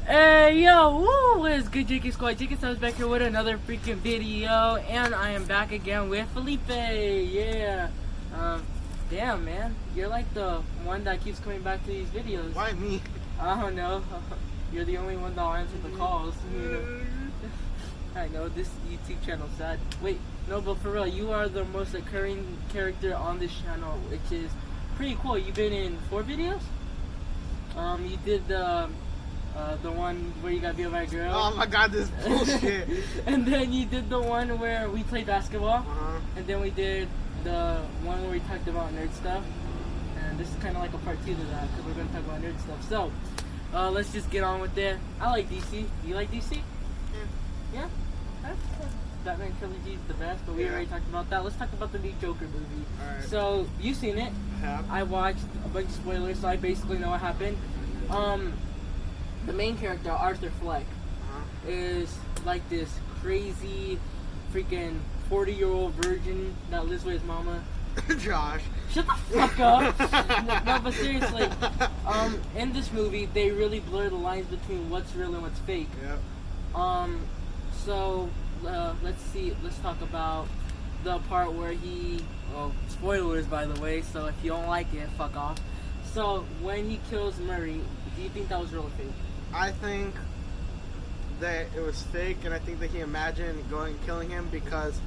Hey yo, woo! What is good, JK Squad? JK Squad's back here with another freaking video, and I am back again with Felipe. Yeah. Damn, man, you're like the one that keeps coming back to these videos. Why me? I don't know. You're the only one that'll answer the calls. I know this YouTube channel's sad. Wait, no, but for real, you are the most occurring character on this channel, which is pretty cool. You've been in 4 videos. You did the one where you got beat by a girl. Oh my god, this bullshit. And then you did the one where we played basketball. And then we did the one where we talked about nerd stuff. And this is kind of like a part 2 to that because we're going to talk about nerd stuff. So, let's just get on with it. I like DC. You like DC? Yeah? Batman trilogy is the best, but we already talked about that. Let's talk about the new Joker movie. Alright. So, you've seen it. I watched a bunch of spoilers, so I basically know what happened. The main character, Arthur Fleck, is like this crazy freaking 40-year-old virgin that lives with his mama. Josh. Shut the fuck up. No, but seriously, in this movie, they really blur the lines between what's real and what's fake. Yep. So, let's talk about the part where spoilers by the way, so if you don't like it, fuck off. So, when he kills Murray, do you think that was real or fake? I think that it was fake, and I think that he imagined going and killing him because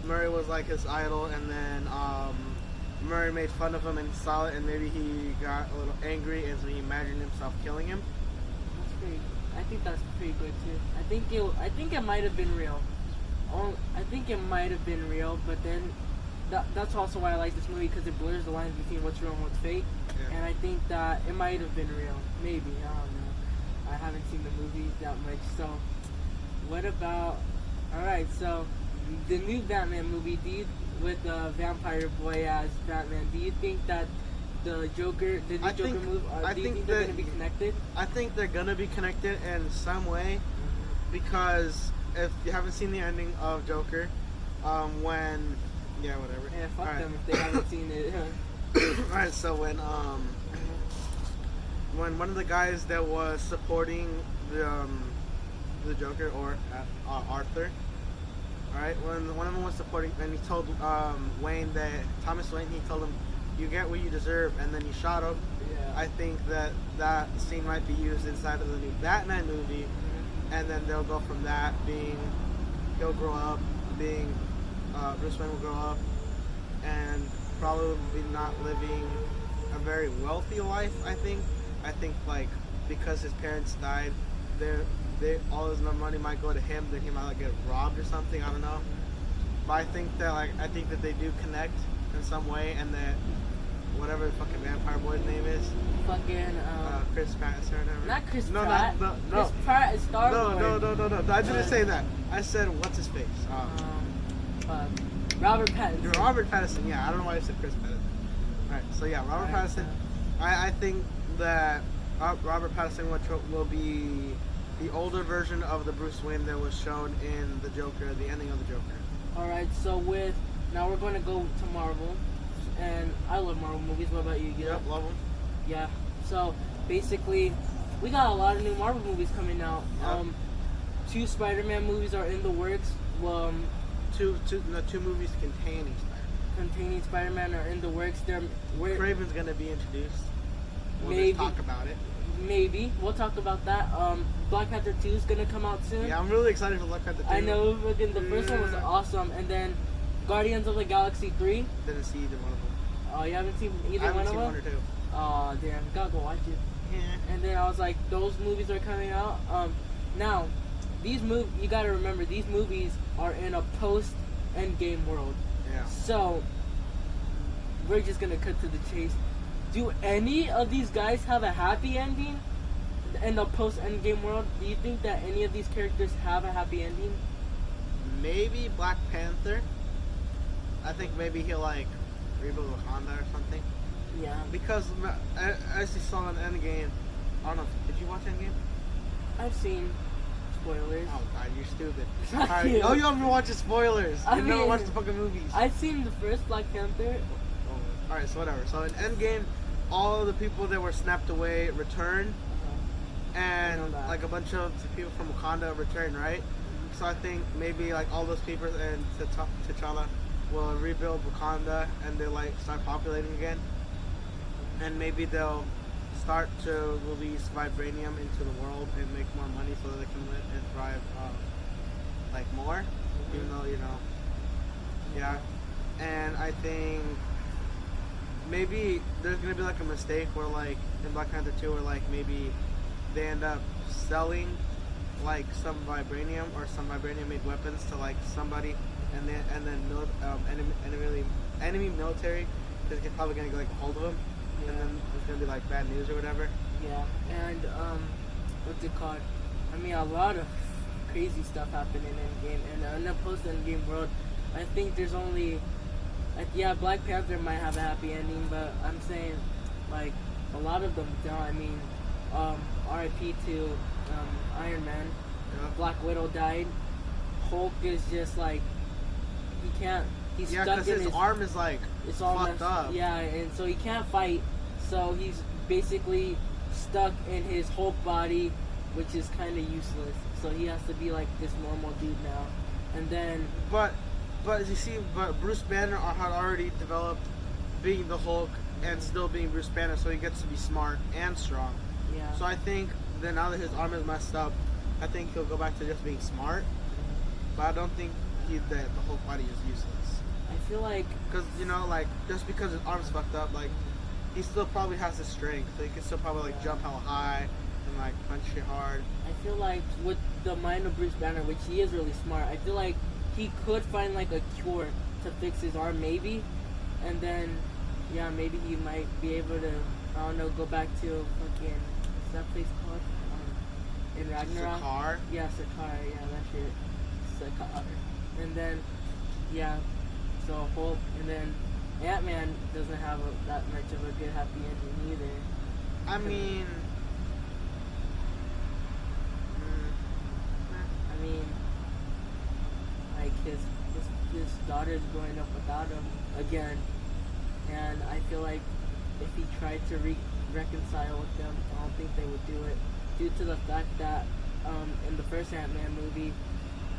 Murray was like his idol, and then Murray made fun of him and saw it, and maybe he got a little angry, and so he imagined himself killing him. That's pretty. I think that's pretty good too. I think it might have been real. I think it might have been real, but then that's also why I like this movie, because it blurs the lines between what's real and what's fake. Yeah. And I think that it might have been real. Maybe, I don't know. I haven't seen the movie that much. So, what about? All right, so the new Batman movie, with Vampire Boy as Batman, do you think that the Joker, the new Joker movie, do you think they're gonna be connected? I think they're gonna be connected in some way, because if you haven't seen the ending of Joker, whatever. Yeah, fuck them if they haven't seen it. Alright, so when one of the guys that was supporting the Joker, or Arthur, alright, when one of them was supporting, and he told Thomas Wayne, he told him, "You get what you deserve," and then he shot him. Yeah. I think that scene might be used inside of the new Batman movie, and then they'll go from that he'll grow up being Bruce Wayne will grow up and probably not living a very wealthy life. I think like, because his parents died, all his money might go to him, then he might get robbed or something. I don't know. But I think that they do connect in some way, and that whatever the fucking Vampire Boy's name is, fucking Chris Pratt or whatever. Not Chris Pratt. No. Chris Pratt is Star-Lord. No. I didn't say that. I said what's his face. Robert Pattinson. Robert Pattinson, yeah. I don't know why I said Chris Pattinson. Alright, so yeah, Robert Pattinson. I think that Robert Pattinson will be the older version of the Bruce Wayne that was shown in the Joker, the ending of the Joker. Alright, so now we're going to go to Marvel, and I love Marvel movies. What about you? Yep, love them. Yeah, so basically, we got a lot of new Marvel movies coming out. Yep. 2 Spider-Man movies are in the works. Two movies containing Spider-Man are in the works. Craven's gonna be introduced. Maybe just talk about it. Maybe we'll talk about that. Black Panther 2 is gonna come out soon. Yeah, I'm really excited for Black Panther 2. I know, the first one was awesome, and then Guardians of the Galaxy 3. Didn't see either one of them. Oh, you haven't seen either one of them? I haven't seen 1 or 2. Oh, damn, you gotta go watch it. Yeah. And then I was like, those movies are coming out. Now, you gotta remember, these movies are in a post-Endgame world. Yeah. So, we're just gonna cut to the chase. Do any of these guys have a happy ending in the post-Endgame world? Do you think that any of these characters have a happy ending? Maybe Black Panther. I think maybe he'll rebuild Wakanda or something. Yeah. Because as you saw in Endgame, I don't know. Did you watch Endgame? I've seen spoilers. Oh god, you're stupid. Oh, you haven't watched the spoilers. You never watched the fucking movies. I've seen the first Black Panther. Alright, so whatever. So in Endgame, all the people that were snapped away return, and know that. like a bunch of people from Wakanda return, right? So I think maybe like all those people and T'Challa will rebuild Wakanda and they like start populating again, and maybe they'll start to release vibranium into the world and make more money so that they can live and thrive like more, even though yeah. And I think maybe there's gonna be like a mistake where like in Black Panther 2 where like maybe they end up selling like some vibranium or some vibranium made weapons to like somebody, and then enemy military is probably gonna get like a hold of them, and then it's gonna be like bad news or whatever. Yeah, and what's it called? I mean, a lot of crazy stuff happened in Endgame, and in the post-Endgame world, I think there's only, like, yeah, Black Panther might have a happy ending, but I'm saying, like, a lot of them don't. I mean, R.I.P. to Iron Man. Yeah. Black Widow died. Hulk is just like, he can't. He's Yeah, stuck because in his arm is like it's all fucked up. Yeah, and so he can't fight. So he's basically stuck in his Hulk body, which is kind of useless. So he has to be like this normal dude now. And then, But you see, Bruce Banner had already developed being the Hulk and still being Bruce Banner, so he gets to be smart and strong. yeah. So I think that now that his arm is messed up, I think he'll go back to just being smart. But I don't think that the Hulk body is useless. I feel like, Because like just because his arm's fucked up, like he still probably has the strength. So he can still probably like jump hella high and like punch shit hard. I feel like with the mind of Bruce Banner, which he is really smart, I feel like he could find like a cure to fix his arm, maybe, and then, yeah, maybe he might be able to, I don't know, go back to fucking, what's that place called? In Ragnarok. Sakaar. Yeah, Sakaar. Yeah, that shit. Sakaar. And then, yeah, so Hulk, and then Ant-Man doesn't have that much of a good happy ending either. I mean, I mean, like his daughter's growing up without him again, and I feel like if he tried to reconcile with them, I don't think they would do it, due to the fact that in the first Ant-Man movie,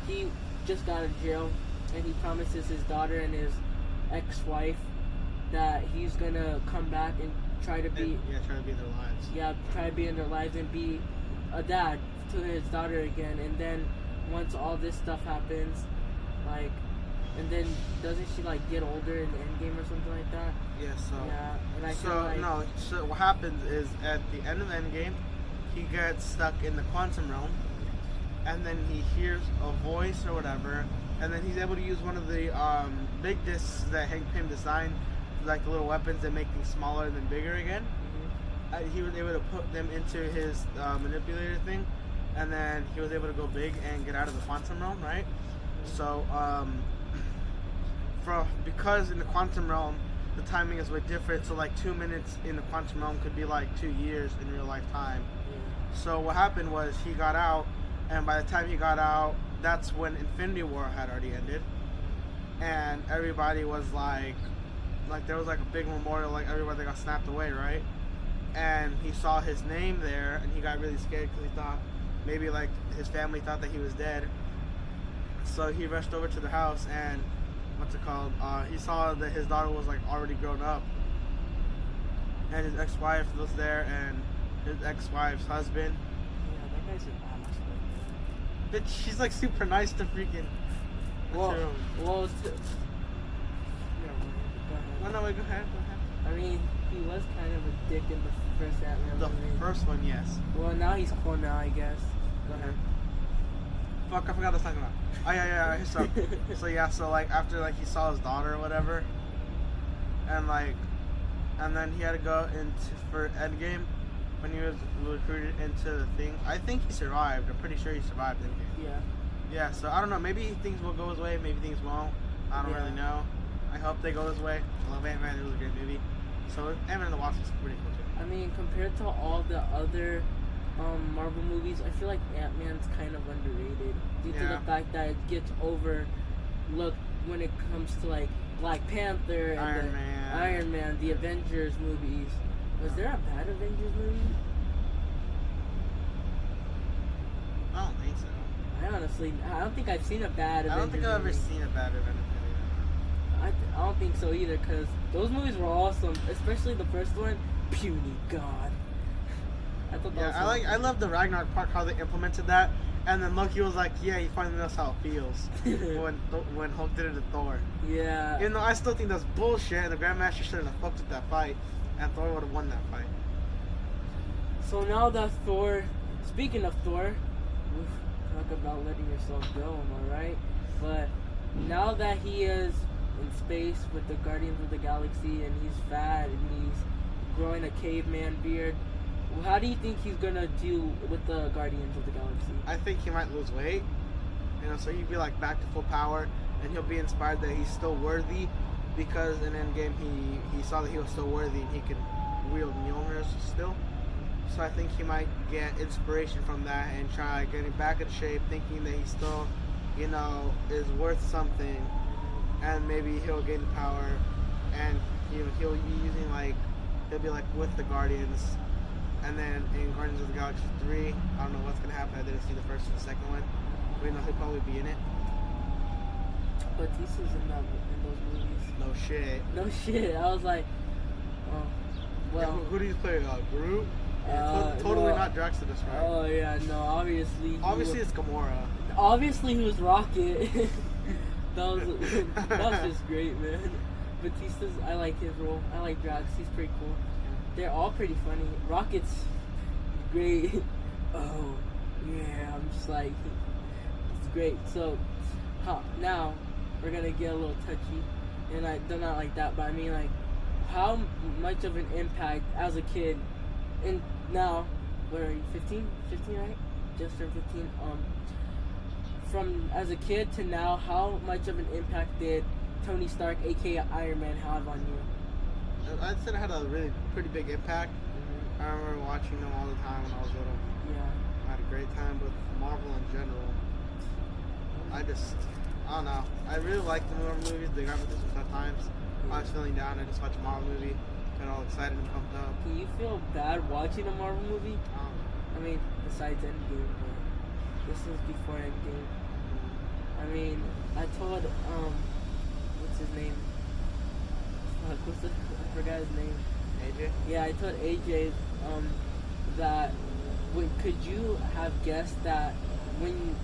he just got out of jail, and he promises his daughter and his ex-wife that he's gonna come back and try to be try to be in their lives. yeah, try to be in their lives and be a dad to his daughter again. And then once all this stuff happens, like, and then doesn't she like get older in the Endgame or something like that? Yeah. So. Yeah, and I feel So like no. So what happens is at the end of the Endgame, he gets stuck in the quantum realm, and then he hears a voice or whatever, and then he's able to use one of the big discs that Hank Pym designed, like the little weapons that make things smaller and then bigger again. He was able to put them into his manipulator thing, and then he was able to go big and get out of the quantum realm, right? So, because in the quantum realm, the timing is way different. So, like 2 minutes in the quantum realm could be like 2 years in real life time. So what happened was he got out, and by the time he got out, that's when Infinity War had already ended, and everybody was like there was like a big memorial, like everybody got snapped away, right? And he saw his name there, and he got really scared because he thought maybe like his family thought that he was dead. So he rushed over to the house, and he saw that his daughter was like already grown up, and his ex-wife was there, and his ex-wife's husband. yeah, that guy's an asshole. Bitch, she's like super nice to freaking. Well, to- well, go No, ahead. wait, go ahead. I mean, he was kind of a dick in the first Ant-Man The movie. first one, yes. Well, now he's cool now, I guess. Go ahead. Fuck, I forgot what I was talking about. Oh yeah. So like after like he saw his daughter or whatever, and then he had to go for Endgame when he was recruited into the thing. I think he survived. I'm pretty sure he survived Endgame. Yeah. Yeah. So I don't know. Maybe things will go his way. Maybe things won't. I don't really know. I hope they go his way. I love Ant-Man. It was a great movie. So Ant-Man and the Wasp is pretty cool too. I mean, compared to all the other Marvel movies, I feel like Ant-Man's kind of underrated due to the fact that it gets overlooked when it comes to like Black Panther and Iron Man, the Avengers movies. Was there a bad Avengers movie? honestly, I don't think I've seen a bad. I don't think I've ever movie. seen a bad Avengers movie. I don't think so either, because those movies were awesome, especially the first one, Puny God. I thought that was I love the Ragnarok part, how they implemented that, and then Loki was like, yeah, he finally knows how it feels when Hulk did it to Thor. Yeah. Even though I still think that's bullshit, and the Grandmaster shouldn't have fucked with that fight, and Thor would have won that fight. So now that Thor, speaking of Thor, oof, talk about letting yourself go, am I right? But now that he is in space with the Guardians of the Galaxy and he's fat and he's growing a caveman beard, how do you think he's gonna do with the Guardians of the Galaxy? I think he might lose weight, so he'd be like back to full power, and he'll be inspired that he's still worthy, because in Endgame he saw that he was still worthy and he could wield Mjolnir still. So I think he might get inspiration from that and try getting back in shape, thinking that he still, is worth something, and maybe he'll gain power, and he'll be using he'll be with the Guardians, and then in Guardians of the Galaxy 3, I don't know what's gonna happen. I didn't see the first or the second one. We know he'll probably be in it. Batista's in those movies. No shit. No shit. I was like, oh, well. Who do you play? Groot? Totally no, not Drax to describe. Oh yeah, no. Obviously It's Gamora. Obviously, he was Rocket. that was just great, man. Batista's. I like his role. I like Drax. He's pretty cool. They're all pretty funny. Rocket's great. Oh yeah, I'm just like, it's great. So, now we're gonna get a little touchy, and they're not like that, but I mean how much of an impact as a kid, and now, what are you, 15, right? Just turned 15. From as a kid to now, how much of an impact did Tony Stark, aka Iron Man, have on you? I'd say it had a really pretty big impact. I remember watching them all the time when I was little. Yeah. I had a great time with Marvel in general. I don't know. I really like the Marvel movies. They got me through some tough times. I was feeling down. I just watched a Marvel movie, got all excited and pumped up. Can you feel bad watching a Marvel movie? I mean, besides Endgame, but this is before Endgame. I mean, I told what's his name? I forgot his name. AJ? Yeah, I told AJ that could you have guessed that when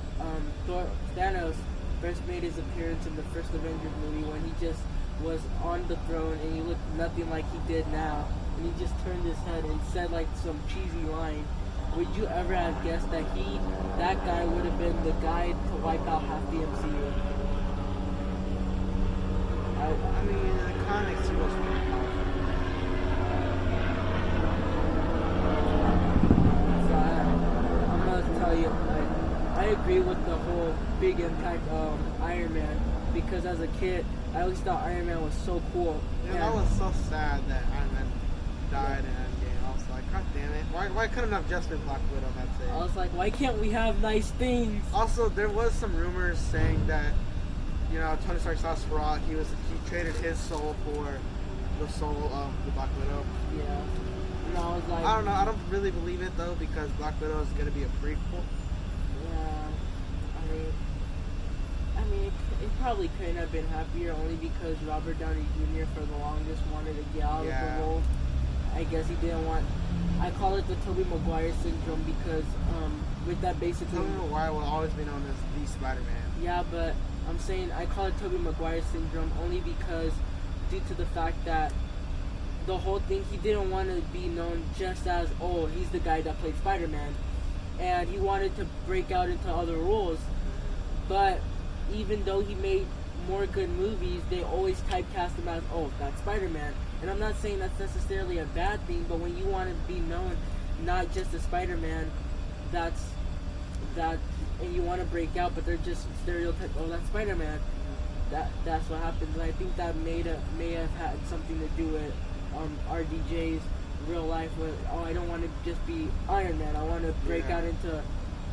Thanos first made his appearance in the first Avengers movie, when he just was on the throne and he looked nothing like he did now, and he just turned his head and said some cheesy line, would you ever have guessed that that guy would have been the guy to wipe out half the MCU? I mean, in the comics, he was pretty powerful. So I'm gonna tell you, I agree with the whole big impact of Iron Man, because as a kid, I always thought Iron Man was so cool. Yeah, I was so sad that Iron Man died in Endgame. I was like, God damn it. Why couldn't it have just been Black Widow? That's it. I was like, why can't we have nice things? Also, there was some rumors saying that, Tony Stark's last hurrah, he traded his soul for the soul of the Black Widow. Yeah. And I was like, I don't know. I don't really believe it though, because Black Widow is gonna be a prequel. Yeah. I mean, it probably couldn't have been happier, only because Robert Downey Jr. for the longest wanted to get out of the role. I guess he didn't want. I call it the Tobey Maguire syndrome, because with that basically. Tobey Maguire will always be known as the Spider-Man. Yeah, but I'm saying I call it Tobey Maguire syndrome only because, due to the fact that the whole thing, he didn't want to be known just as, oh, he's the guy that played Spider-Man, and he wanted to break out into other roles. But even though he made more good movies, they always typecast him as, oh, that's Spider-Man. And I'm not saying that's necessarily a bad thing, but when you want to be known not just as Spider-Man, and you want to break out, but they're just stereotyped, oh, that's Spider-Man. That's what happens. And I think that may have had something to do with RDJ's real life, where, oh, I don't want to just be Iron Man, I want to break out into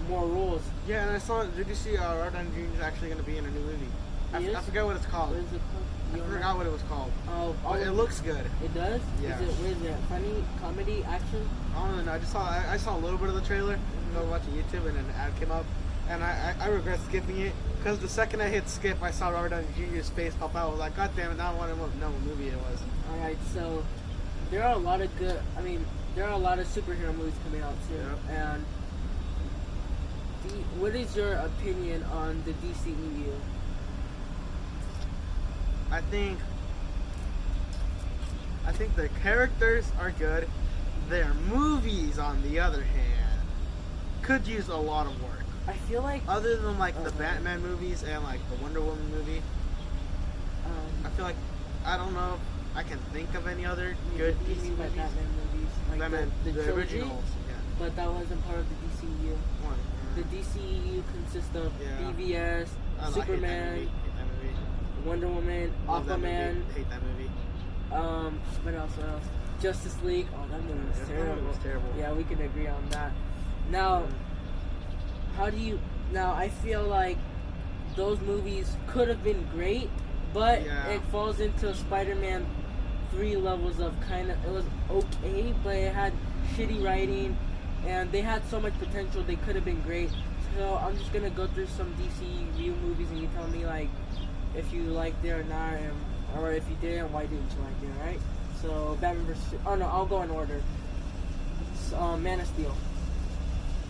more roles. Yeah, and did you see Robert Downey Jr. is actually going to be in a new movie? I forget what it's called. What is it called? I forgot what it was called. Oh, it looks good. It does? Yeah. What is it? Funny, comedy, action? I don't know. I saw a little bit of the trailer. I was watching YouTube and an ad came up, and I regret skipping it because the second I hit skip, I saw Robert Downey Jr.'s face pop out. I was like, God damn it! Now I want to know what movie it was. All right, so there are a lot of good. I mean, there are a lot of superhero movies coming out soon, and what is your opinion on the DCEU? I think the characters are good. Their movies, on the other hand, could use a lot of work. I feel like Other than like the Batman movies and like the Wonder Woman movie, I feel like I don't know if I can think of any other good what do you DC mean by movies. Batman movies? Like Batman, the trilogy? originals, yeah. But that wasn't part of the DCEU. One, The DCEU consists of Yeah. BVS, I Superman, hate that movie. Wonder Woman, Love that Aquaman. movie. Hate that movie. What else? Justice League. Oh, that movie was That terrible. movie was terrible. Yeah, we can agree on that. Now, how do you? Now, I feel like those movies could have been great, but Yeah. it falls into Spider-Man 3 levels of kind of. It was okay, but it had shitty writing, and they had so much potential. They could have been great. So I'm just gonna go through some DCU movies, and you tell me like if you liked it or not, or if you didn't, why didn't you like it? All right. So Batman vs. Oh no, I'll go in order. So, Man of Steel,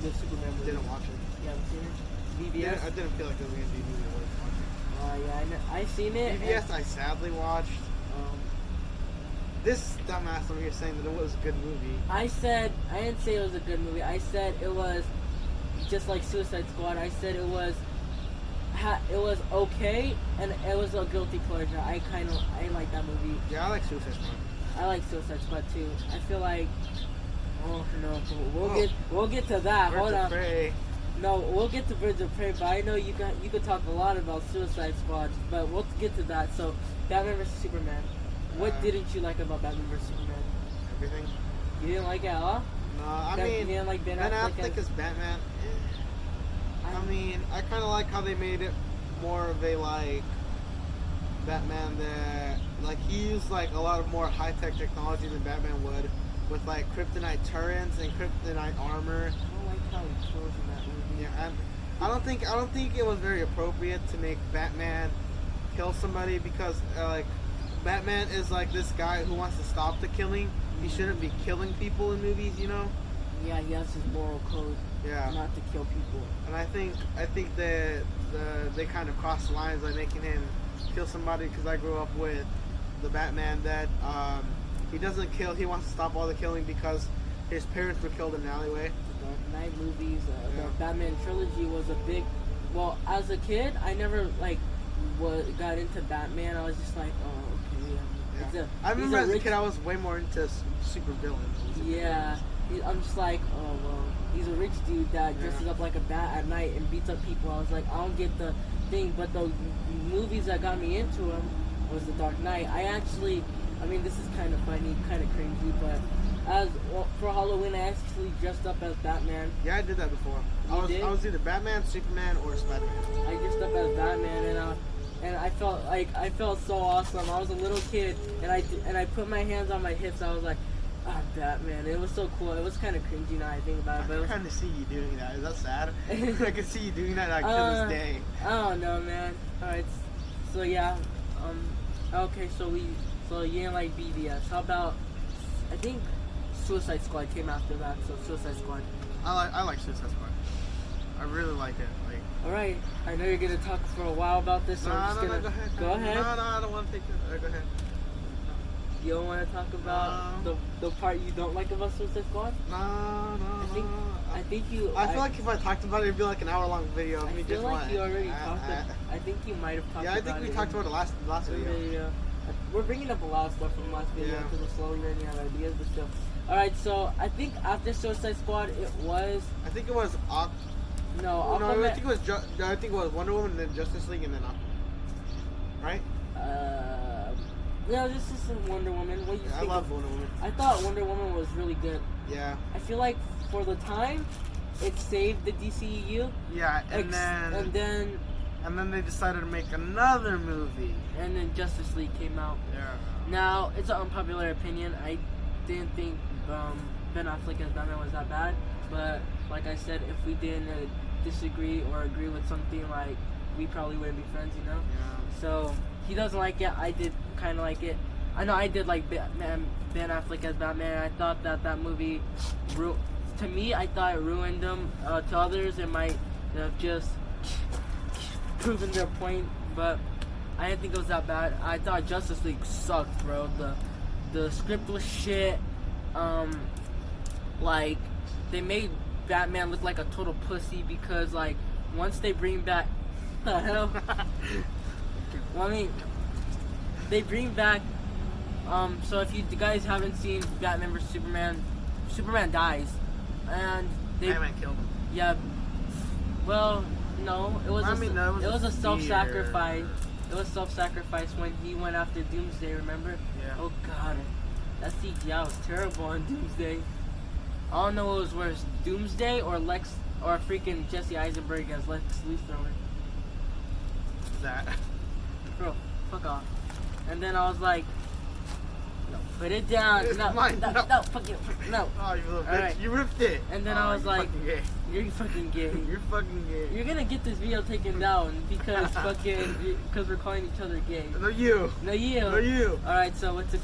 the Superman movie. Didn't watch it. You haven't seen it? BVS. Yeah, I didn't feel like it was gonna be a movie worth watching. Yeah, I seen it. BVS, I sadly watched. This dumbass over here saying that it was a good movie. I didn't say it was a good movie. I said it was just like Suicide Squad. I said it was okay, and it was a guilty pleasure. I like that movie. Yeah, I like Suicide Squad. I like Suicide Squad too. I feel like, oh no, we'll get to that. Hold on. Prey. No, we'll get to Birds of Prey, but I know you could talk a lot about Suicide Squad, but we'll get to that. So, Batman vs Superman. What didn't you like about Batman vs Superman? Everything. You didn't like it at all? No, I You mean, didn't like Ben Ben Affleck Affleck as- as Batman. I mean, I kind of like how they made it more of a like Batman that like he used like a lot of more high tech technology than Batman would, with like kryptonite turrets and kryptonite armor. I don't like how he kills in that movie. Yeah, and I don't think it was very appropriate to make Batman kill somebody because like Batman is like this guy who wants to stop the killing. He shouldn't be killing people in movies, you know. Yeah, he has his moral code Yeah. not to kill people. And I think that they kind of crossed the lines by making him kill somebody because I grew up with the Batman that he doesn't kill. He wants to stop all the killing because his parents were killed in an alleyway. The Dark Knight movies, Yeah. the Batman trilogy was a big. Well, as a kid, I never got into Batman. I was just like, oh, okay. Yeah. It's I remember he's as a rich- kid I was way more into super villains. Yeah, I'm just like, oh well, he's a rich dude that Yeah. dresses up like a bat at night and beats up people. I was like, I don't get the thing, but the movies that got me into him was The Dark Knight. I mean, this is kind of funny, kind of cringy, but for Halloween, I actually dressed up as Batman. Yeah, I did that before. You did? I was either Batman, Superman, or Spider-Man. I dressed up as Batman, and I felt so awesome. I was a little kid, and I put my hands on my hips. I was like, Batman. It was so cool. It was kind of cringy now I think about it, but it I was, kind of see you doing that. Is that sad? I can see you doing that like to this day. I don't know, man. All right, so yeah, okay, so you didn't like BVS. How about, I think Suicide Squad came after that. So Suicide Squad. I like Suicide Squad. I really like it. Like. All right, I know you're gonna talk for a while about this, so I'm just gonna go ahead. go ahead. No, I don't want to take it. Go ahead. You don't want to talk about the part you don't like about Suicide Squad? No. I think you. I feel like if I talked about it, it'd be like an hour-long video of I me feel just like you already talked. I think you might have talked. Yeah, I think we talked about it last video. We're bringing up a lot of stuff from last video Yeah. because we're slowly running out of ideas, but still. All right, so I think after Suicide Squad, it was I think it was no. no, I Aquaman, think it was Wonder Woman, and then Justice League, and then Aquaman. Right? no, this is Wonder Woman. What do you I think? love Wonder Woman. I thought Wonder Woman was really good. Yeah. I feel like for the time, it saved the DCEU. Yeah, and then they decided to make another movie. Justice League came out. Yeah. Now, it's an unpopular opinion. I didn't think Ben Affleck as Batman was that bad. but like I said, if we didn't disagree or agree with something, like we probably wouldn't be friends, you know. Yeah. So he doesn't like it. I did kind of like it. I know I did like Ben Affleck as Batman. I thought that movie, to me, I thought it ruined him. To others, it might have just proven their point, but I didn't think it was that bad. I thought Justice League sucked, bro. The script was shit. Like they made Batman look like a total pussy because like once they bring back the hell. Well, I mean, they bring back. So if you guys haven't seen Batman vs Superman, Superman dies, and Batman killed him. Yeah. Well, no, it was. It was a self-sacrifice. It was self-sacrifice when he went after Doomsday. Remember? Yeah. Oh God, that CGI was terrible on Doomsday. I don't know what was worse, Doomsday or freaking Jesse Eisenberg as Lex Luthor. That. Bro, fuck off. And then I was like, no, put it down. It's No, mine. no, fuck it. No. Oh, you little bitch. Right. You ripped it. And then I was like, fucking gay. you're fucking gay. You're fucking gay. You're gonna get this video taken down because we're calling each other gay. No, you. No, you. No, you. Alright, so what's it?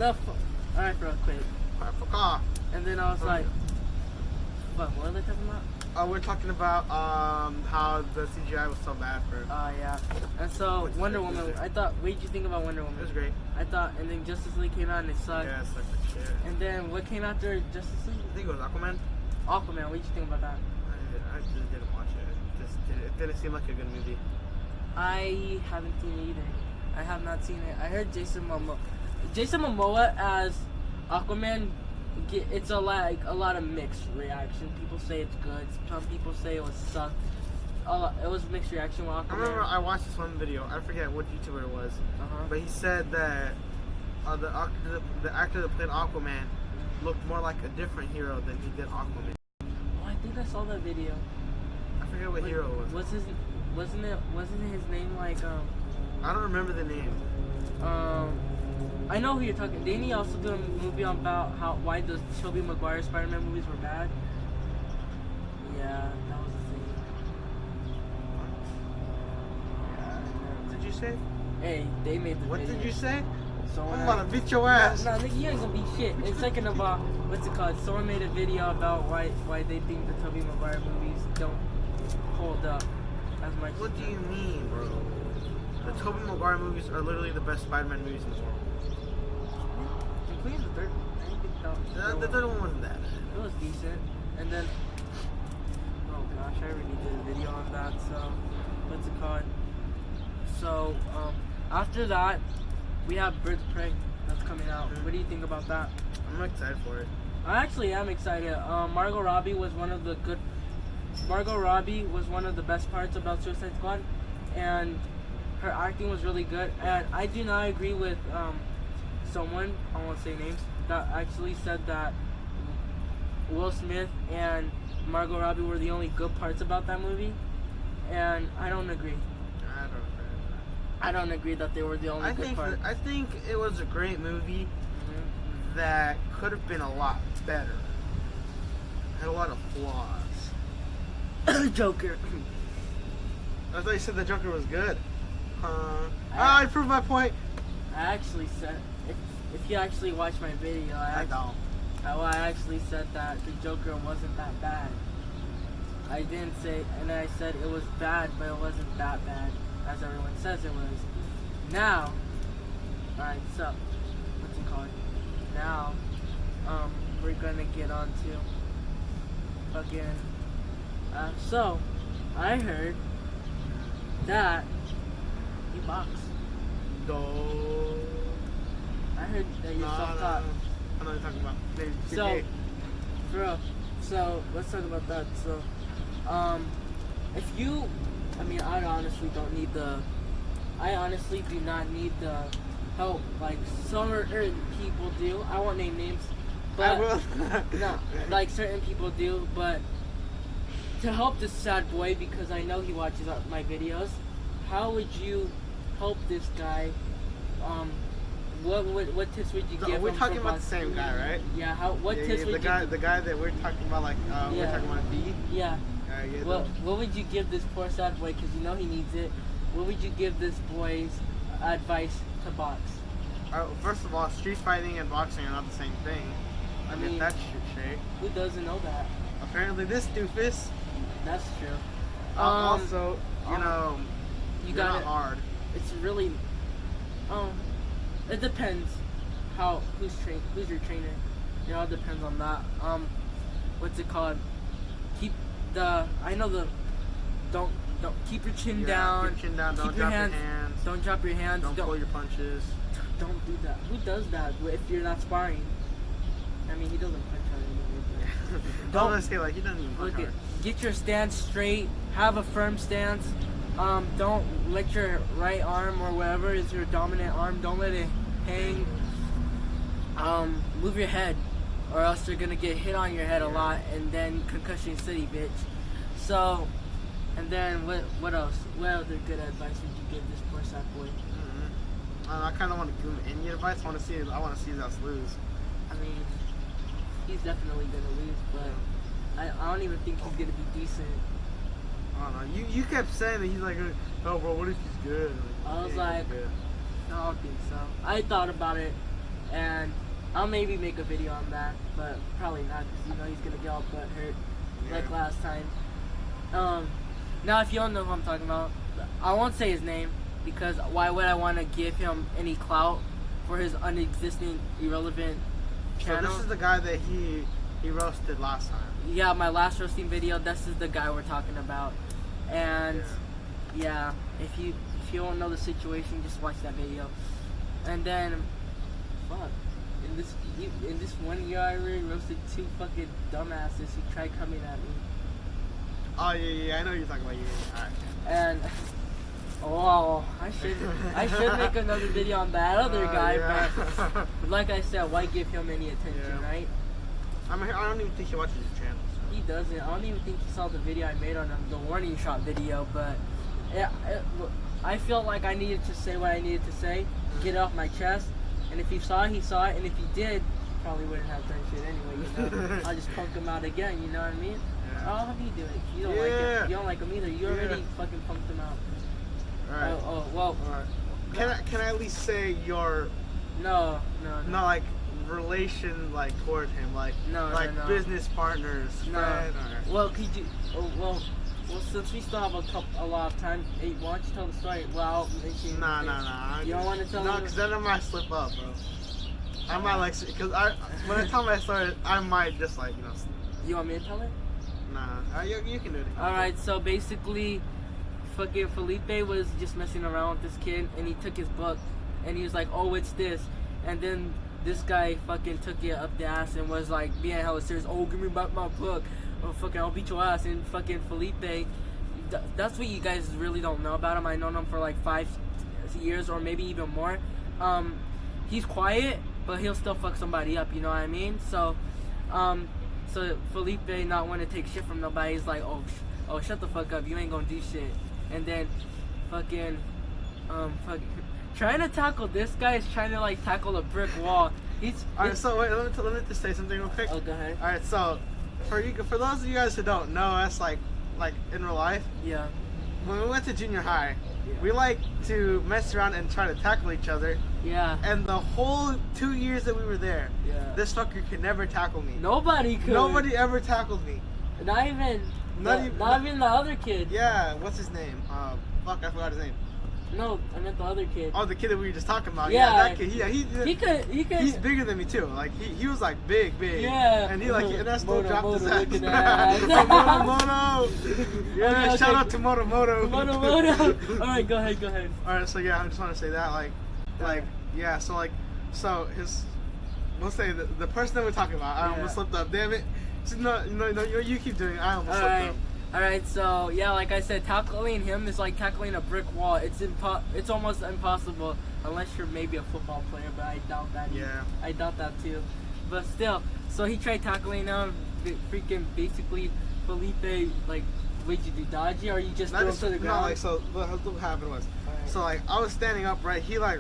Alright, bro, quit. Alright, fuck off. And then I was like, what are they talking about? We're talking about how the CGI was so bad for. Oh yeah. And so Wonder Woman. What did you think about Wonder Woman? It was great. I thought, and then Justice League came out and it sucked. Yeah, it sucked like shit. And then what came after Justice League? I think it was Aquaman. Aquaman. What did you think about that? I just didn't watch it. It didn't seem like a good movie. I haven't seen it either. I have not seen it. I heard Jason Momoa as Aquaman. It's a lot of mixed reaction. People say it's good. Some people say it was suck. It was mixed reaction with Aquaman. I remember I watched this one video. I forget what YouTuber it was, but he said that the actor that played Aquaman looked more like a different hero than he did Aquaman. Oh, I think I saw that video. I forget what hero it was. Wasn't his name like I don't remember the name. I know who you're talking. Didn't he also do a movie about why the Tobey Maguire Spider-Man movies were bad? Yeah, that was the thing. Yeah, What did you say? hey, they made the What video. did you say? Someone I'm about to beat your ass. No, nigga, you ain't gonna be shit. And second of all, what's it called? Someone made a video about why they think the Tobey Maguire movies don't hold up as much. What do you mean, bro? The Tobey Maguire movies are literally the best Spider-Man movies in the world. Including the third. I didn't think The third one wasn't that bad. It was decent. And then, oh gosh, I already did a video on that. So, what's it called? So, after that, we have Birds of Prey that's coming out. What do you think about that? I'm excited for it. I actually am excited. Margot Robbie was one of the best parts about Suicide Squad, and her acting was really good. And I do not agree with someone, I won't say names, that actually said that Will Smith and Margot Robbie were the only good parts about that movie, and I don't agree. I don't agree that they were the only good parts. I think it was a great movie that could have been a lot better. Had a lot of flaws. Joker. I thought you said the Joker was good. I proved my point. I actually said, if you actually watch my video, I don't. I actually said that the Joker wasn't that bad. I didn't say, and I said it was bad, but it wasn't that bad, as everyone says it was. Now, alright, so, what's it called? Now, we're gonna get on to fucking, so, I heard that you box. No. I heard that you're self-taught. I know what you're talking about. So, bro, so let's talk about that. So, if you, I honestly do not need the help like certain people do. I won't name names, but I will. no, like certain people do. But to help this sad boy, because I know he watches my videos, how would you help this guy what tips would you give? We're him talking for about the same guy, right? Yeah. What Yeah, tips yeah, would the guy that we're talking about, like we're talking about B. Yeah. Yeah. What would you give this poor sad boy? Because you know he needs it. What would you give this boy's advice to box? First of all, street fighting and boxing are not the same thing. I mean, that shit straight. Who doesn't know that? Apparently, this doofus. That's true. Also, you know, you got got it hard. It's really, it depends who's your trainer. It all depends on that. What's it called? Don't keep your chin down. Keep your chin down. Don't drop your hands. Don't drop your hands. Don't pull your punches. Don't do that. Who does that if you're not sparring? I mean, he doesn't punch hard anyway. Don't let's say like he doesn't even punch hard. Get your stance straight. Have a firm stance. Don't let your right arm or whatever is your dominant arm. Don't let it hang. Move your head, or else you're gonna get hit on your head a lot, and then concussion city, bitch. So, and then what else? What other good advice would you give this poor sad boy? I kind of want to give him any advice. I want to see us lose. I mean, he's definitely gonna lose, but I don't even think he's gonna be decent. I don't know. You kept saying that he's like, oh bro, what if he's good? I was like, no, I don't think so. I thought about it, and I'll maybe make a video on that, but probably not, because you know he's gonna get all butt hurt like last time. Now if you don't know who I'm talking about, I won't say his name, because why would I want to give him any clout for his unexisting, irrelevant channel? So this is the guy that he roasted last time. Yeah, my last roasting video, this is the guy we're talking about. And yeah, if you don't know the situation, just watch that video. And then, fuck, in this 1 year I already roasted 2 fucking dumbasses who tried coming at me. Oh yeah, I know you're talking about you. Alright. And I should make another video on that other guy, but like I said, why give him any attention, right? I don't even think he watches your channel. So. He doesn't. I don't even think he saw the video I made on him, the warning shot video, but I felt like I needed to say what I needed to say, get it off my chest, and if he saw it, he saw it, and if he did, probably wouldn't have done shit anyway, you know? I'll just punk him out again, you know what I mean? Yeah. I'll have you do it. You don't like it. You don't like him either. You already fucking punked him out. Alright. Well. Alright. Can I at least say your... No. Not like relation like toward him, like no. business partners, friend, or... Well, could you? Well, since we still have a lot of time, hey, why don't you tell the story? Well, Nah. You don't want to tell? No, because then I might slip up, bro. I might like, because when I tell my story, I might just like, you know. You want me to tell it? Nah, you can do it. All right, so basically, fucking Felipe was just messing around with this kid, and he took his book, and he was like, "Oh, it's this," and then this guy fucking took it up the ass and was like being hella serious. "Oh, give me back my book. Oh, fucking, I'll beat your ass." And fucking Felipe, that's what you guys really don't know about him. I known him for like 5 years or maybe even more. He's quiet, but he'll still fuck somebody up. You know what I mean? So Felipe not want to take shit from nobody. He's like, oh, shut the fuck up. You ain't gonna do shit. And then fucking trying to tackle this guy is trying to like tackle a brick wall. Alright, so wait, let me just say something real quick. Oh, go ahead. Alright, so for those of you guys who don't know us, like in real life, yeah, when we went to junior high, we like to mess around and try to tackle each other. Yeah. And the whole 2 years that we were there, this fucker could never tackle me. Nobody could. Nobody ever tackled me. Not even the other kid. Yeah, what's his name? Fuck, I forgot his name. No, I meant the other kid. Oh, the kid that we were just talking about. Yeah, that kid. He could. He's bigger than me too. Like he was like big. Yeah. And and that still dropped his ass. Looking at Moto. Yeah, okay. Shout out to Moto. All right, go ahead. All right, so yeah, I just want to say that so his, we'll say the person that we're talking about. I almost slipped up. Damn it. So, no, you keep doing it. I almost slipped up. Alright, so yeah, like I said, tackling him is like tackling a brick wall. It's almost impossible unless you're maybe a football player, but I doubt that. I doubt that too. But still, so he tried tackling him, freaking basically Felipe, like, what did you do, dodgy, or you just threw him to the ground? No, like, so what happened was, so like I was standing up, right? He like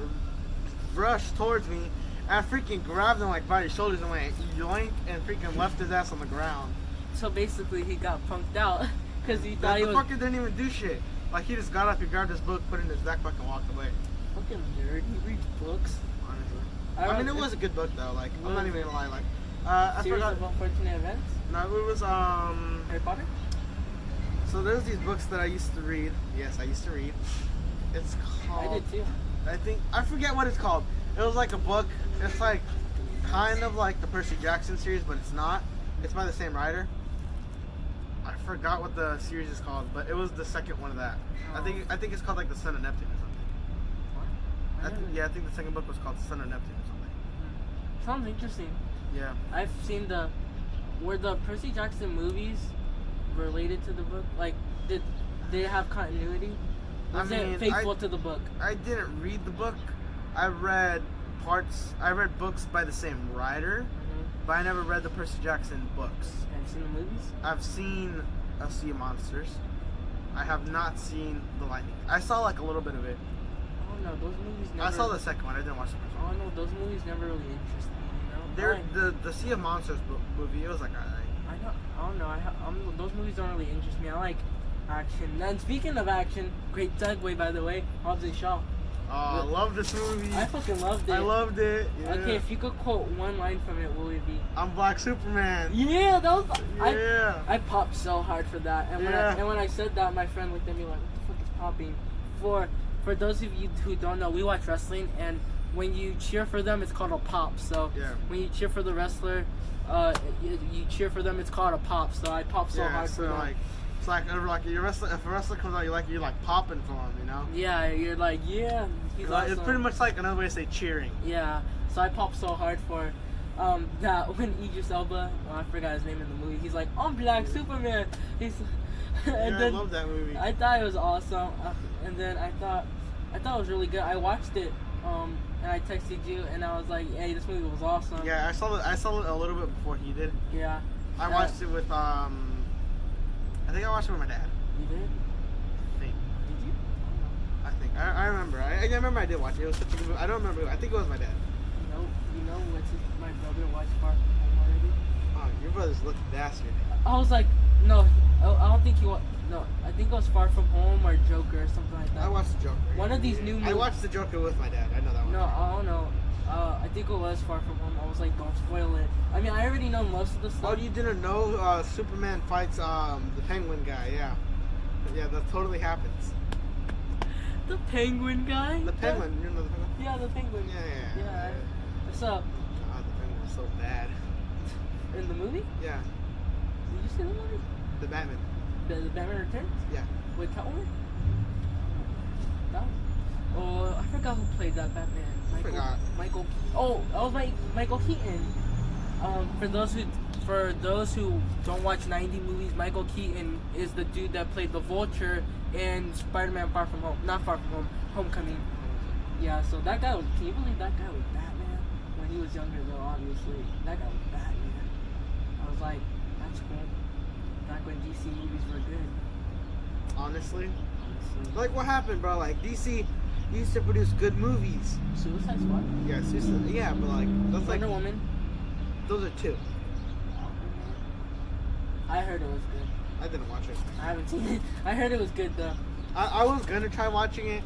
rushed towards me, and I freaking grabbed him like by his shoulders and went yoink and freaking left his ass on the ground. So basically, he got punked out because he The thought he was fucker didn't even do shit. Like he just got up, he grabbed his book, put it in his backpack, and walked away. fucking nerd. He reads books. Honestly, I mean it was a good book though. Like I'm not even gonna lie. Like I Series forgot. of Unfortunate Events. No, it was Harry Potter. So there's these books that I used to read. Yes, I used to read. It's called. I did too. I forget what it's called. It was like a book. It's like kind of like the Percy Jackson series, but it's not. It's by the same writer. I forgot what the series is called, but it was the second one of that. I think it's called like the Son of Neptune or something. I think the second book was called the Son of Neptune or something. Sounds interesting. Yeah. I've seen were the Percy Jackson movies related to the book? Like, did they have continuity? Was it faithful to the book? I didn't read the book. I read books by the same writer, but I never read the Percy Jackson books. Have you seen the movies? I've seen A Sea of Monsters. I have not seen The Lightning. I saw like a little bit of it. Oh no, those movies never... I saw the second one. I didn't watch the first one. Oh no, those movies never really interest me, you know? The Sea of Monsters movie, it was like alright. I don't know. Those movies don't really interest me. I like action. And speaking of action, great segue by the way, Hobbs and Shaw. Oh, I love this movie. I fucking loved it. I loved it. Yeah. Okay, if you could quote one line from it, what would it be? I'm Black Superman. Yeah, that was. Yeah. I popped so hard for that, and when I said that, my friend looked at me like, "What the fuck is popping?" For those of you who don't know, we watch wrestling, and when you cheer for them, it's called a pop. So when you cheer for the wrestler, you cheer for them, it's called a pop. So I popped so hard for them. It's like if a wrestler comes out, you're like popping for him, you know? Yeah, you're like, yeah, he's awesome. It's pretty much like another way to say cheering. Yeah, so I popped so hard for that when Idris Elba, I forgot his name in the movie, he's like, I'm Black Superman. He's, and then, I love that movie. I thought it was awesome, and then I thought it was really good. I watched it, and I texted you, and I was like, hey, this movie was awesome. Yeah, I saw it a little bit before he did. Yeah. I watched it with I think I watched it with my dad. You did? I think. Did you? I think. I remember. I remember I did watch it. It was such a good movie. I don't remember. I think it was my dad. You know my brother watched Far From Home already? Oh, your brother's a lucky bastard. I was like, no, I don't think no, I think it was Far From Home or Joker or something like that. I watched the Joker. One of these new movies. I watched the Joker with my dad. I know that one. No, I don't know. I think it was Far From Home. I was like, don't spoil it. I mean, I already know most of the stuff. Oh, you didn't know Superman fights the Penguin guy? Yeah, yeah, that totally happens. The Penguin guy? The Penguin, you know the Penguin? Yeah, the Penguin. Yeah. What's up? God, the Penguin was so bad. In the movie? Yeah. Did you see the movie? The Batman. The Batman Returns? Yeah. With Catwoman? Oh, I forgot who played that Batman. Michael. Oh, that was Michael Keaton. For those who don't watch 90 movies, Michael Keaton is the dude that played the Vulture in Spider-Man Far From Home. Not Far From Home, Homecoming. Yeah, so that guy was. Can you believe that guy was Batman? When he was younger, though, obviously, that guy was Batman. I was like, that's cool. Back when DC movies were good. Honestly. Like, what happened, bro? Like, DC used to produce good movies. Suicide Squad? Yeah, but like, that's Wonder Woman? Those are two. I heard it was good. I didn't watch it. I haven't seen it. I heard it was good, though. I was gonna try watching it.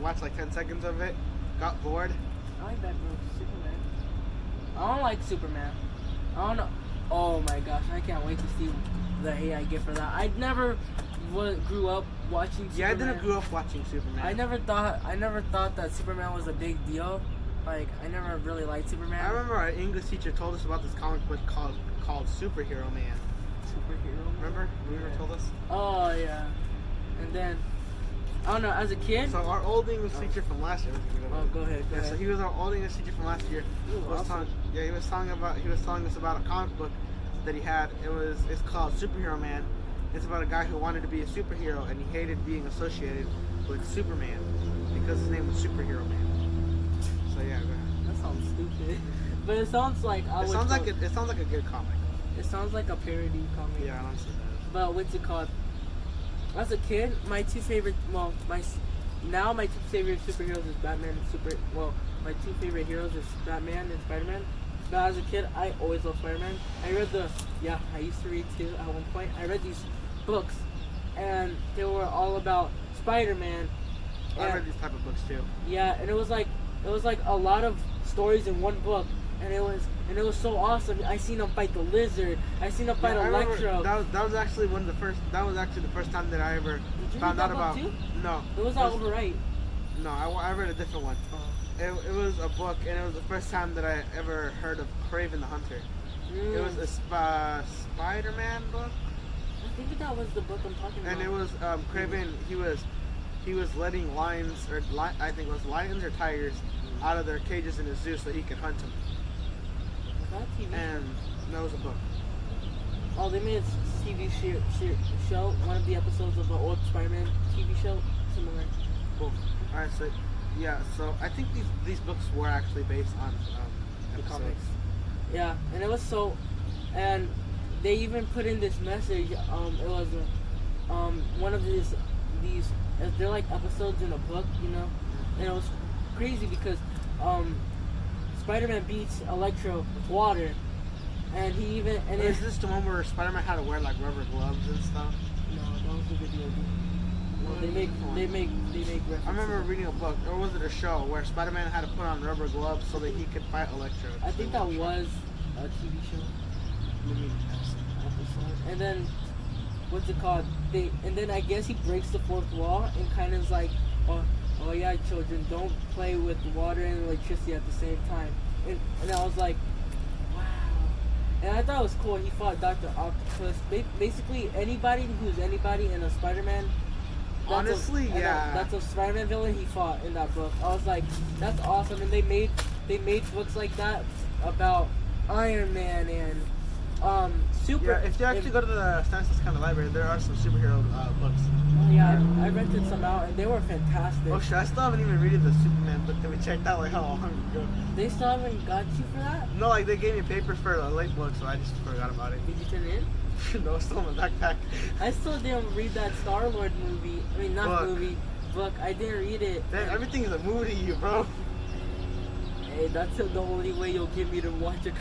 Watched like 10 seconds of it. Got bored. I like Batman, Superman. I don't like Superman. I don't know. Oh my gosh, I can't wait to see the hate I get for that. I never grew up watching Superman. Yeah, I didn't grow up watching Superman. I never thought that Superman was a big deal. Like, I never really liked Superman. I remember our English teacher told us about this comic book called Superhero Man. Superhero Man? Remember? You ever told us? Oh yeah. And then, I don't know, as a kid. So our old English teacher from last year. Go ahead. So he was our old English teacher from last year. Ooh, he was telling us about a comic book that he had. It's called Superhero Man. It's about a guy who wanted to be a superhero and he hated being associated with Superman because his name was Superhero Man. So yeah, go ahead. That sounds stupid, but it sounds like it sounds like a good comic. It sounds like a parody comic. Yeah, honestly. But what's it called? As a kid, my two favorite superheroes is Batman and my two favorite heroes is Batman and Spider-Man. But as a kid, I always loved Spider-Man. I used to read too at one point. I read these books, and they were all about Spider-Man. I read these type of books too. Yeah, and it was like a lot of stories in one book, and it was so awesome. I seen him fight the Lizard. I seen him fight Electro. That was actually the first time that I ever found out about. Too? No. It was all right. No, I read a different one. It was a book, and it was the first time that I ever heard of Kraven the Hunter. It was a Spider-Man book. I think that was the book I'm talking about. And it was Kraven. He was letting lions, I think it was lions or tigers, out of their cages in a zoo so he could hunt them. Was that a TV? And that was a book. Oh, they made a TV show. One of the episodes of the old Spider-Man TV show, similar. Cool. All right, so yeah, so I think these books were actually based on The comics. Yeah, and it was so, and they even put in this message. It was one of these they're like episodes in a book, you know, and it was crazy because Spider-Man beats Electro with water, and he even is this the one where Spider-Man had to wear like rubber gloves and stuff? No, that was the video game. No, they make references. I remember reading a book, or was it a show, where Spider-Man had to put on rubber gloves so that he could fight Electro. I think that was a TV show. Episode. And then, what's it called? And then I guess he breaks the fourth wall and kind of is like, oh yeah, children, don't play with water and electricity at the same time. And I was like, wow. And I thought it was cool. He fought Dr. Octopus. Basically, anybody who's anybody in a Spider-Man. That's a Spider-Man villain he fought in that book. I was like, that's awesome. And they made books like that about Iron Man and Super. Yeah, if you actually go to the Stanislas County Library, there are some superhero books. Yeah, I rented some out and they were fantastic. Oh shit, I still haven't even read the Superman book that we checked out like how long ago. They still haven't got you for that? No, like they gave me papers for a late book, so I just forgot about it. Did you turn it in? No, it's still in my backpack. I still didn't read that Star-Lord movie. I mean, book. I didn't read it. Damn, everything is a movie to you, bro. Hey, that's the only way you'll get me to watch to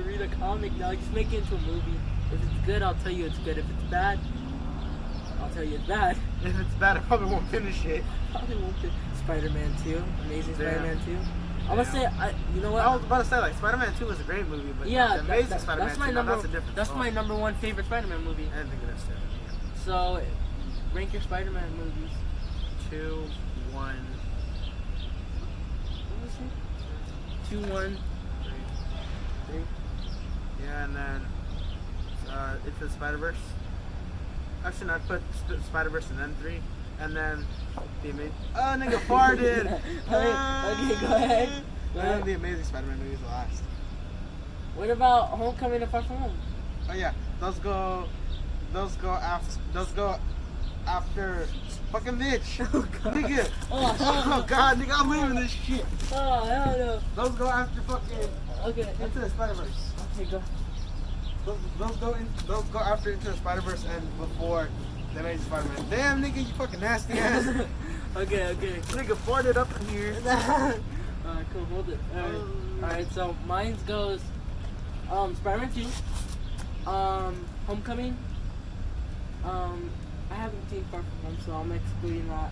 read a comic now. Just make it into a movie. If it's good, I'll tell you it's good. If it's bad, I'll tell you it's bad. If it's bad, I probably won't finish it. Probably won't finish. Spider-Man 2, Amazing Spider-Man 2. I'm gonna say, you know what? I was about to say, like, Spider-Man 2 was a great movie, but yeah, Amazing Spider-Man that's my 2, number. that's a different That's song. my number one favorite Spider-Man movie. I didn't think of that stuff. So, rank your Spider-Man movies. 2, 1, What was it? 2, 1, 3. yeah, and then Into the Spider-Verse. Actually, no, I'd put Spider-Verse and then 3, and then the Amazing. Oh, nigga farted. Okay, go ahead. And then the Amazing Spider-Man movie is the last. What about Homecoming and Far From Home? Oh yeah, those go after fucking bitch. Oh god. Nigga. Oh god, nigga, I'm leaving this shit. Oh hell no. Those go after fucking Okay. Into the Spider-Verse. Okay, go. Those go after Into the Spider-Verse and before the Amazing Spider-Man. Damn, nigga, you fucking nasty ass. Okay. Nigga farted up in here. Alright, cool, hold it. Alright, so mine goes Spider-Man 2, Homecoming, I haven't seen Far From Home, so I'm excluding that.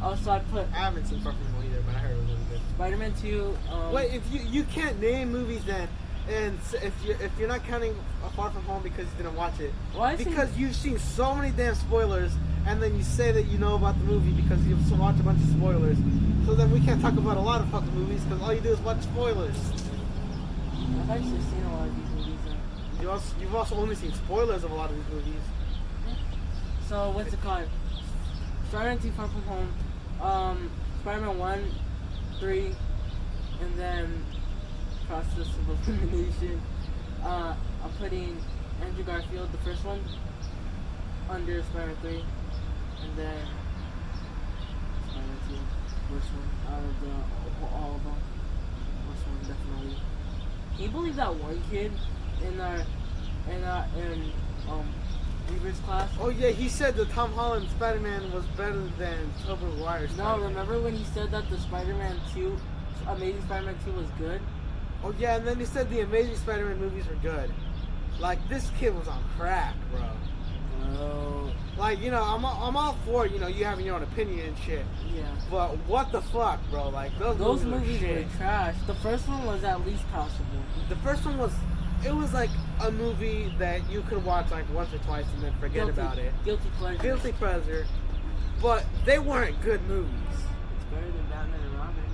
Also, I haven't seen Far From Home either, but I heard it was really good. Spider-Man 2, Wait, if you can't name movies then, and if you're not counting Far From Home because you didn't watch it, because you've seen so many damn spoilers, and then you say that you know about the movie because you've watched a bunch of spoilers, so then we can't talk about a lot of fucking movies because all you do is watch spoilers. I've actually seen a lot of these movies. You've also only seen spoilers of a lot of these movies. So what's it called? Spider-Man 2, Far From Home, Spider-Man 1, 3, and then Process of Elimination. I'm putting Andrew Garfield, the first one, under Spider-Man 3, and then Spider-Man 2, worst one out of all of them. Worst one, definitely. Can you believe that one kid in Spider-Man's clash. Oh yeah, he said the Tom Holland Spider-Man was better than Tobey Maguire's No, Spider-Man. remember when he said that the Spider-Man 2, Amazing Spider-Man 2 was good? Oh yeah, and then he said the Amazing Spider-Man movies were good. Like, this kid was on crack, bro. Bro. Like, you know, I'm all for, you know, you having your own opinion and shit. Yeah. But what the fuck, bro? Like, those movies were were shit. trash. The first one was at least passable. The first one was, it was like a movie that you could watch like once or twice and then forget about it. Guilty pleasure. Guilty pleasure. But they weren't good movies. It's better than Batman and Robin.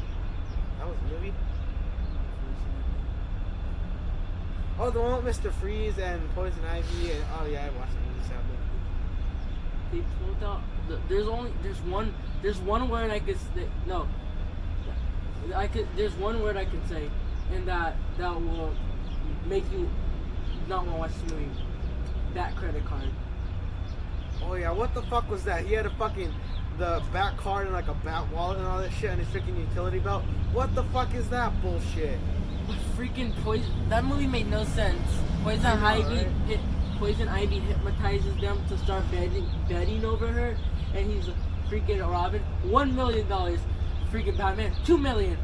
That was a movie? Oh, the one with Mr. Freeze and Poison Ivy. And, oh yeah, I watched that movie sadly. They pulled out. There's one word I could say. No. There's one word I can say, and that will make you not want to watch the movie. That credit card. Oh yeah, what the fuck was that? He had the back card and like a bat wallet and all that shit and his freaking utility belt. What the fuck is that bullshit? Freaking poison. That movie made no sense. Poison Ivy hypnotizes them to start betting over her, and he's freaking Robin. $1 million. Freaking Batman. $2 million.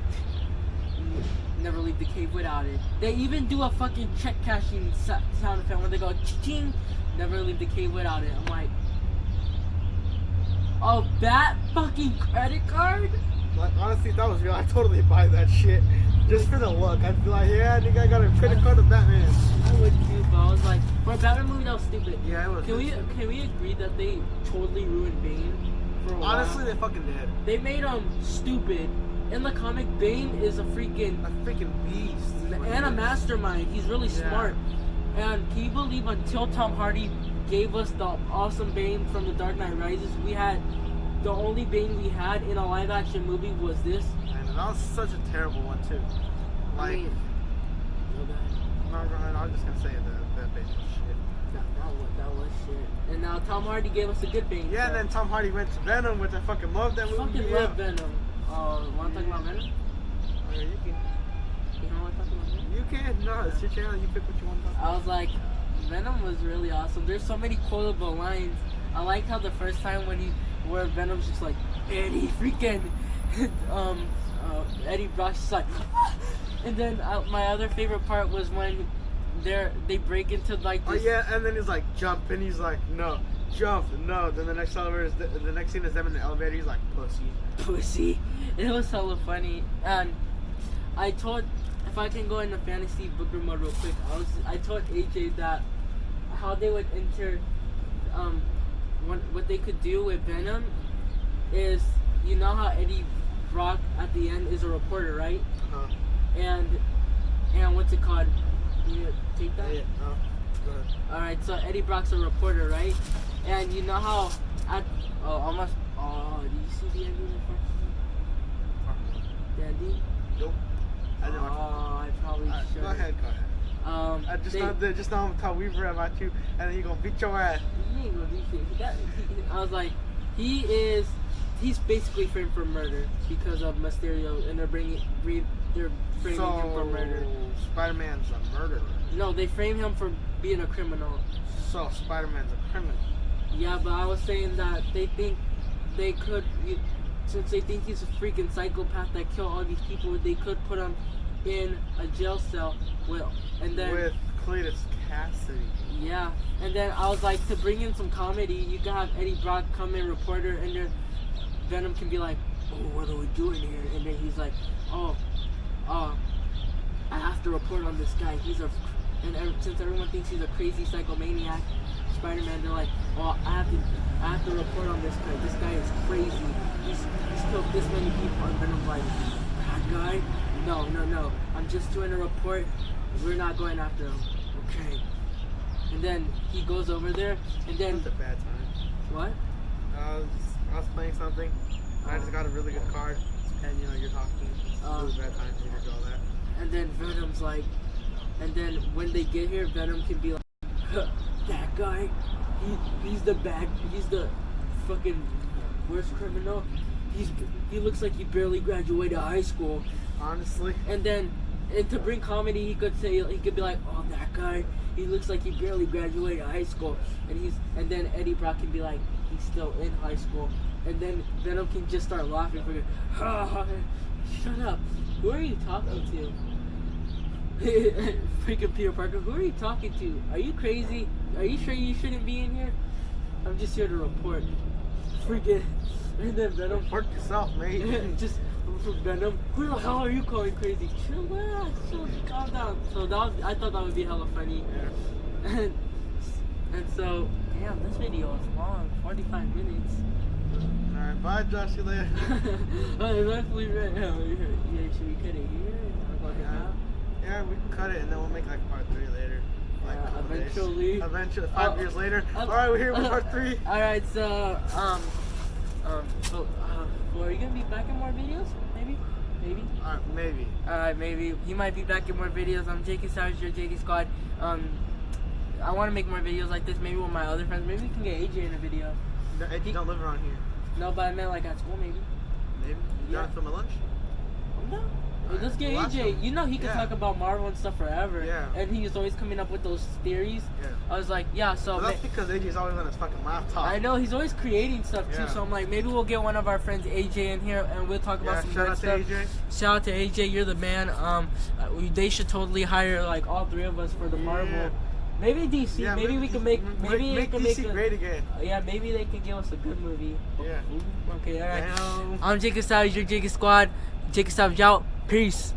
Never leave the cave without it. They even do a fucking check cashing sound effect when they go ching. Never leave the cave without it. I'm like, oh, that fucking credit card? Like, honestly, if that was real, I'd totally buy that shit. Just for the look. I'd be like, yeah, I think I got a credit card of Batman. I would too, but I was like, for a Batman movie, that was stupid. Yeah, it was. Can we agree that they totally ruined Bane for a while? Honestly, they fucking did. They made him stupid. In the comic, Bane is a freaking beast. and a mastermind. He's really smart. And can you believe until Tom Hardy gave us the awesome Bane from The Dark Knight Rises, the only Bane we had in a live action movie was this. And that was such a terrible one too. Like, I mean, no, go ahead. I was just gonna say that Bane was shit. That was shit. And now Tom Hardy gave us a good Bane. Yeah, so. and then Tom Hardy went to Venom, which I fucking love that movie. Fucking love Venom. Want to talk about Venom? Yeah, you can. You don't want to talk about Venom? You can. No, it's your channel. You pick what you want to talk about. I was like, Venom was really awesome. There's so many quotable lines. I like how the first time where Venom's just like, Eddie freaking, Eddie Brock's just like, and then my other favorite part was when they break into like this. Oh yeah, and then he's like, jump, and he's like, no, jump, no. Then the next the next scene is them in the elevator. He's like, pussy. It was hella funny, and I told, if I can go into fantasy booker mode real quick, I told AJ that how they would enter, what they could do with Venom is, you know how Eddie Brock at the end is a reporter, right? Uh-huh. And what's it called? You take that? Yeah. Go ahead. All right, so Eddie Brock's a reporter, right? And you know how do you see the ending of the ending? Nope. I know. I probably should. Go ahead. Just know I'm telling Weaver about you, and then he gonna beat your ass. He ain't gonna do shit. I was like, he's basically framed for murder because of Mysterio, and they're framing him for murder. Spider-Man's a murderer. No, they frame him for being a criminal. So Spider-Man's a criminal. Yeah, but I was saying that they think they could, since they think he's a freaking psychopath that killed all these people, they could put him in a jail cell with Cletus Cassidy. Yeah, and then I was like, to bring in some comedy, you can have Eddie Brock come in, reporter, and then Venom can be like, oh, what are we doing here? And then he's like, I have to report on this guy. Since everyone thinks he's a crazy psychomaniac, Spider-Man, they're like, well, I have to report on this guy. This guy is crazy. He's killed this many people. And Venom's like, bad guy? No. I'm just doing a report. We're not going after him. Okay. And then he goes over there, and then... It was a bad time. What? I was playing something. I just got a really good card, and you're talking. It was a bad time for me to do all that. And then Venom's like... And then when they get here, Venom can be like, that guy, he's the fucking worst criminal. He looks like he barely graduated high school. Honestly. And then And to bring comedy, he could be like, "Oh, that guy, he looks like he barely graduated high school," and then Eddie Brock can be like, "He's still in high school," and then Venom can just start laughing for shut up. Who are you talking to? Freaking Peter Parker. Who are you talking to? Are you crazy? Are you sure you shouldn't be in here? I'm just here to report. Freaking. And then Venom. Report yourself, mate. Just Venom. Who the hell are you calling crazy? Chill out. Calm down. So I thought that would be hella funny. Yeah. And so, damn, this video is long. 45 minutes. Alright, bye, Josh. See you later. Let's leave it. Yeah, should we cut it here? Yeah, we can cut it and then we'll make like part 3 later. Like Eventually. Eventually, 5 years later. Alright, we're here with part 3. Alright, so, are you gonna be back in more videos? Maybe? Alright, maybe. Alright, maybe. He might be back in more videos. I'm Jakey Savage, your Jakey Squad. I want to make more videos like this, maybe with my other friends. Maybe we can get AJ in a video. No, AJ don't live around here. No, but I meant like at school, maybe. Maybe? You down for my lunch? No. Let's get AJ. You know he can talk about Marvel and stuff forever. Yeah. And he's always coming up with those theories. Yeah. I was like, yeah, so... Well, that's because AJ's always on his fucking laptop. I know, he's always creating stuff too, Yeah. so I'm like, maybe we'll get one of our friends AJ in here and we'll talk about some shout good out stuff. to AJ. Shout out to AJ, you're the man. They should totally hire like all 3 of us for the Marvel. Maybe DC. Yeah, maybe we can make. Maybe make can DC make great again. Yeah, maybe they can give us a good movie. Yeah. Okay, alright. Damn. I'm Jacob Savage, your Jacob Squad. Jacob Savage out. Peace.